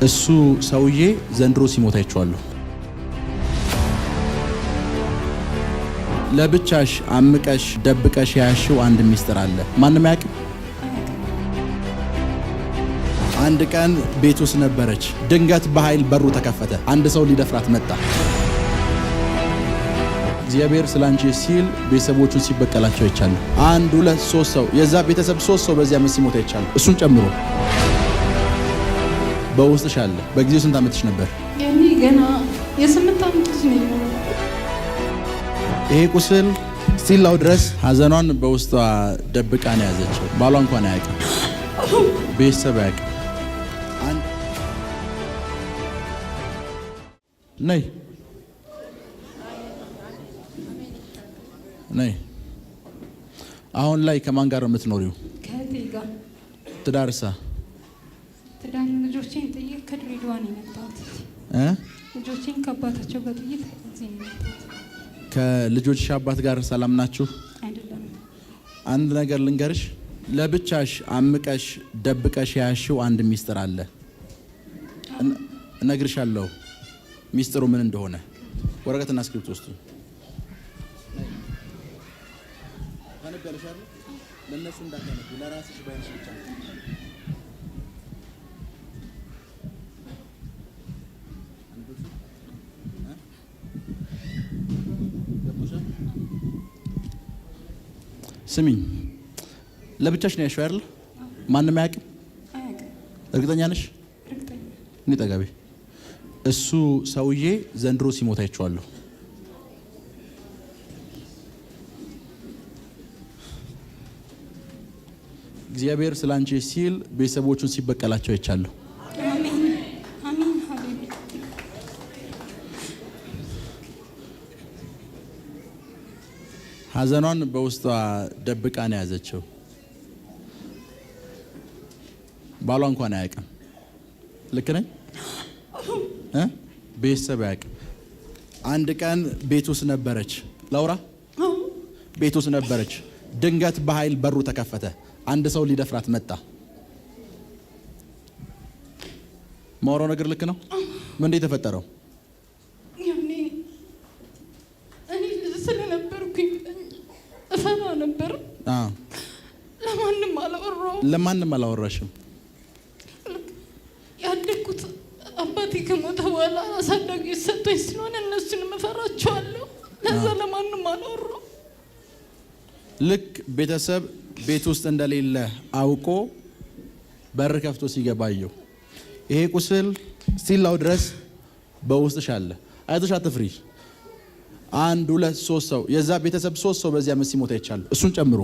እሱ ሰውዬ ዘንድሮ ሲሞት አይቼዋለሁ። ለብቻሽ አምቀሽ ደብቀሽ ያሽው አንድ ሚስጥር አለ። ማንም ያውቅ። አንድ ቀን ቤት ውስጥ ነበረች። ድንገት በኃይል በሩ ተከፈተ። አንድ ሰው ሊደፍራት መጣ። እግዚአብሔር ስላንቺ ሲል ቤተሰቦቹን ሲበቀላቸው ይቻላል። 1 2 3 ሰው የዛ ቤተሰብ 3 ሰው በዚያ ዓመት ሲሞት ይቻላል። እሱን ጨምሮ በውስጥሽ አለ። በጊዜው ስንት ዓመትሽ ነበር? ያኔ ገና የ8 ዓመት ልጅ ነኝ። ይሄ ቁስል ስቲላው ድረስ ሐዘኗን በውስጧ ደብቃ ነው ያዘችው። ባሏ እንኳን አያውቅም፣ ቤተሰብ አያውቅም። ነይ ነይ። አሁን ላይ ከማን ጋር ነው የምትኖሪው? ከእህቴ ጋር። ትዳርሳ? ትዳር ልጆቼን ጥዬ ከድሬዳዋ ነው የመጣሁት። ልጆቼን ከአባታቸው ጋር ጥዬ እዚህ ነው የመጣሁት። ከልጆችሽ አባት ጋር ሰላም ናችሁ? አይደለም። አንድ ነገር ልንገርሽ፣ ለብቻሽ አምቀሽ ደብቀሽ ያሽው አንድ ሚስጥር አለ። እነግርሻለሁ ሚስጥሩ ምን እንደሆነ። ወረቀትና ስክሪፕት ውስጥ ታነቢያለሽ። ለነሱ እንዳታነቢ፣ ለራስሽ ባይነሽ ብቻ። ስሚኝ፣ ለብቻሽ ነው ያሽው አይደል? ማንም አያውቅም? እርግጠኛ ነሽ? እርግጠኛ። እኔ ጠጋቤ እሱ ሰውዬ ዘንድሮ ሲሞት አይቼዋለሁ። እግዚአብሔር ስላንቺ ሲል ቤተሰቦቹን ሲበቀላቸው አይቻለሁ። አሜን አሜን። ሃሌሉያ። ሐዘኗን በውስጧ ደብቃ ነው ያዘችው። ባሏ እንኳን አያውቅም። ልክ ነኝ? ቤተሰብ አያውቅም። አንድ ቀን ቤት ውስጥ ነበረች። ላውራ ቤት ውስጥ ነበረች። ድንገት በኃይል በሩ ተከፈተ። አንድ ሰው ሊደፍራት መጣ። ማውራው ነገር ልክ ነው? ምን እንደ ተፈጠረው? ያኔ እኔ ልጅ ስለነበርኩኝ እፈራ ነበር። ለማንም አላወራሽም? ያደግኩት አባቴ ከሞተ በኋላ አሳዳጊ ሰጥቶኝ ስለሆነ እነሱንም እፈራቸዋለሁ። ለዛ ለማንም አላወራው። ልክ ቤተሰብ ቤት ውስጥ እንደሌለ አውቆ በር ከፍቶ ሲገባየው ይሄ ቁስል ስቲላው ድረስ በውስጥሽ አለ። አይዞሽ፣ አትፍሪ። 1 2 3 ሰው የዛ ቤተሰብ 3 ሰው በዚያ ዓመት ሲሞት አይቻለሁ። እሱን ጨምሮ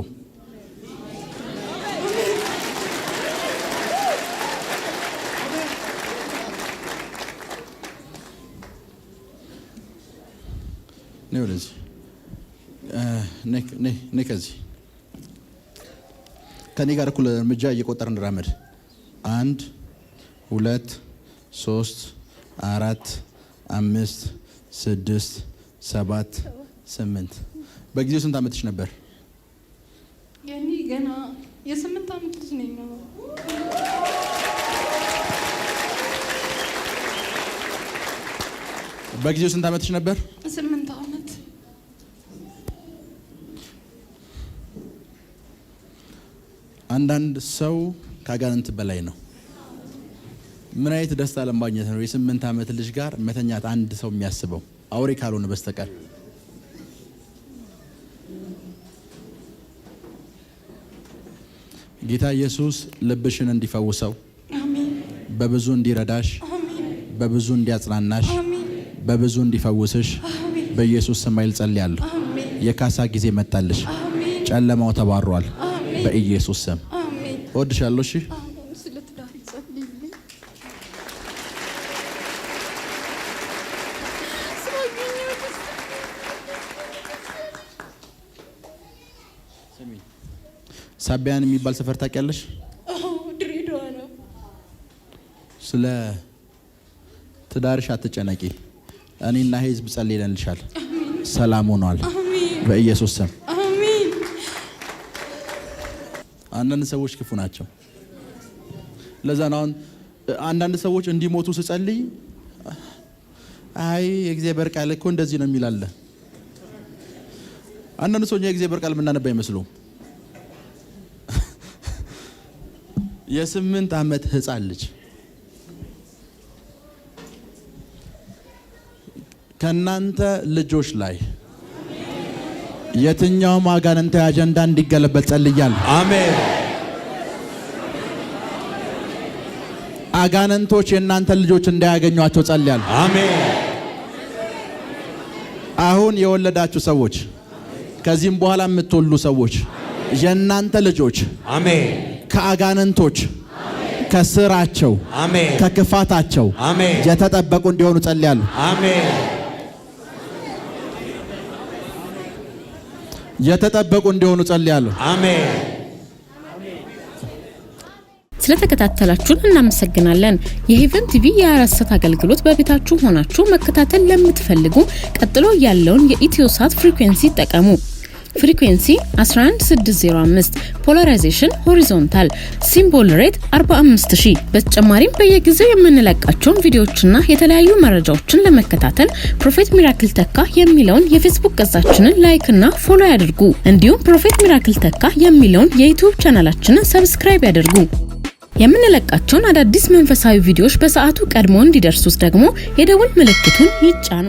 ነው ወደዚህ ነይ ከዚህ ከኔ ጋር እኩል እርምጃ እየቆጠርን እንራመድ። 1 2 3 4 5 6 7 8 በጊዜው ስንት ዓመትሽ ነበር? ያኔ ገና የ8 ዓመት ልጅ ነኝ። በጊዜው ስንት ዓመትሽ ነበር? 8 ዓመት። አንዳንድ ሰው ከአጋንንት በላይ ነው። ምን አይነት ደስታ ለማግኘት ነው የ8 ዓመት ልጅ ጋር መተኛት አንድ ሰው የሚያስበው? አውሬ ካልሆነ በስተቀር። ጌታ ኢየሱስ ልብሽን እንዲፈውሰው፣ አሜን። በብዙ እንዲረዳሽ፣ አሜን። በብዙ እንዲያጽናናሽ፣ አሜን። በብዙ እንዲፈውስሽ አሜን። በኢየሱስ ስም ኃይል ጸልያለሁ። አሜን። የካሳ ጊዜ መጣልሽ። አሜን። ጨለማው ተባሯል። አሜን። በኢየሱስ ስም አሜን። እወድሻለሁ። እሺ፣ ስለ ትዳር ይጸልይልኝ። ሳቢያን የሚባል ሰፈር ታውቂያለሽ? ድሬዳዋ ነው። ስለ ትዳርሽ አትጨነቂ። እኔና ህዝብ ጸልይልንልሻል። ሰላም ሆኗል በኢየሱስ ስም። አሜን። አንዳንድ ሰዎች ክፉ ናቸው። ለዛ ነው አሁን አንዳንድ ሰዎች እንዲሞቱ ስጸልይ አይ የእግዚአብሔር ቃል እኮ እንደዚህ ነው የሚላል። አንዳንድ ሰው የእግዚአብሔር ቃል ምናነባ አይመስሉም። የ8 ዓመት ህፃን ልጅ ከናንተ ልጆች ላይ የትኛውም አጋንንታዊ አጀንዳ እንዲገለበጥ ጸልያለሁ። አሜን። አጋንንቶች የናንተ ልጆች እንዳያገኙአቸው ጸልያለሁ። አሜን። አሁን የወለዳችሁ ሰዎች ከዚህም በኋላ የምትወልዱ ሰዎች የናንተ ልጆች አሜን ከአጋንንቶች ከስራቸው አሜን ከክፋታቸው አሜን የተጠበቁ እንዲሆኑ ጸልያለሁ። አሜን። የተጠበቁ እንዲሆኑ ጸልያለሁ። አሜን። ስለተከታተላችሁን እናመሰግናለን። የሄቨን ቲቪ የ24 አገልግሎት በቤታችሁ ሆናችሁ መከታተል ለምትፈልጉ ቀጥሎ ያለውን የኢትዮሳት ፍሪኩዌንሲ ተጠቀሙ። ፍሪኩዌንሲ 11605 ፖላራይዜሽን ሆሪዞንታል ሲምቦል ሬት 45000። በተጨማሪም በየጊዜው የምንለቃቸውን ቪዲዮዎችና የተለያዩ መረጃዎችን ለመከታተል ፕሮፌት ሚራክል ተካ የሚለውን የፌስቡክ ገጻችንን ላይክ እና ፎሎ ያድርጉ። እንዲሁም ፕሮፌት ሚራክል ተካ የሚለውን የዩቲዩብ ቻናላችንን ሰብስክራይብ ያድርጉ። የምንለቃቸውን አዳዲስ መንፈሳዊ ቪዲዮዎች በሰዓቱ ቀድሞ እንዲደርሱት ደግሞ የደውል ምልክቱን ይጫኑ።